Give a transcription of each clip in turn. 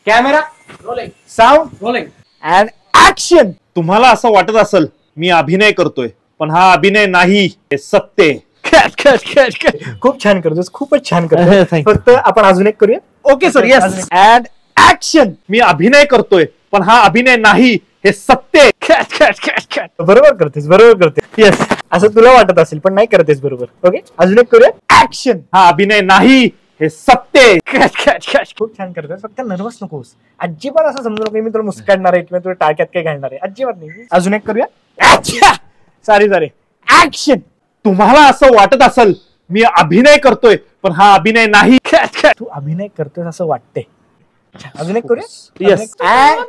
Camera rolling, sound rolling and action. तुम्हाला असं वाटत असेल मी अभिनय करतोय, पण हा अभिनय नाही, हे सत्य आहे. खूप छान करतोस, खूपच छान Thank करतोस. you. फक्त आपण अजून एक करूया. Okay sir, yes. And action. मी अभिनय करतोय, पण हा अभिनय नाही, हे सत्य आहे. बरोबर करतेस, बरोबर करते. येस, असं तुला वाटत असेल पण नाही करतेस बरोबर. ओके, अजून एक करूया. ऍक्शन. हा अभिनय नाही, हे सत्य आहे. खूप छान करतोस, फक्त नर्वस नकोस. अजिबात असं समजू नको मी तुला मुस्काडणार आहे किंवा तुला टाळक्यात काय घालणार आहे. अजिबात नाही. अजून एक करूया. Sorry action. तुम्हाला असं वाटत असेल मी अभिनय करतोय, पण हा अभिनय नाही. तू अभिनय करतोय असं वाटतंय. अजून एक करूया. येस.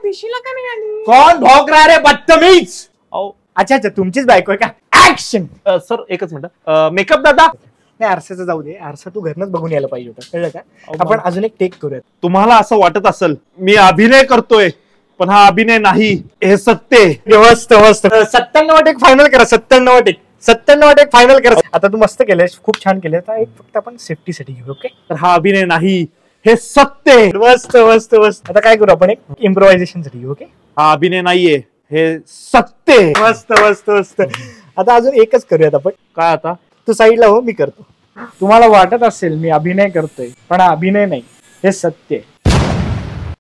भिशीला का नाही आली? कोण भोग रहा रे बदतमीज. अच्छा अच्छा, तुमचीच बायको आहे का? ऍक्शन. सर एकच मिनिट. मेकअप दादा. नाही, आरशाचं जाऊ दे. आरसा तू घरनच बघून यायला पाहिजे होता, कळलं का? आपण अजून एक टेक करूया. तुम्हाला असं वाटत असेल मी अभिनय करतोय, पण हा अभिनय नाही, हे सत्य आहे. मस्त मस्त. 97 टेक फायनल करा. 97 टेक फायनल करा. आता तू मस्त केलंयस, खूप छान केलंय. आता एक फक्त आपण सेफ्टीसाठी घेऊ. ओके, तर हा अभिनय नाही, हे सत्य आहे. मस्त मस्त मस्त. आता काय करू आपण, एक इम्प्रोव्हायझेशन साठी घेऊ. ओके, हा अभिनय नाहीये, हे सत्य आहे. मस्त मस्त मस्त. आता अजून एकच करूयात आपण. काय आता? तू साईडला हो, मी करतो. तुम्हाला वाटत असेल मी अभिनय करतोय, पण हा अभिनय नाही, हे सत्य आहे.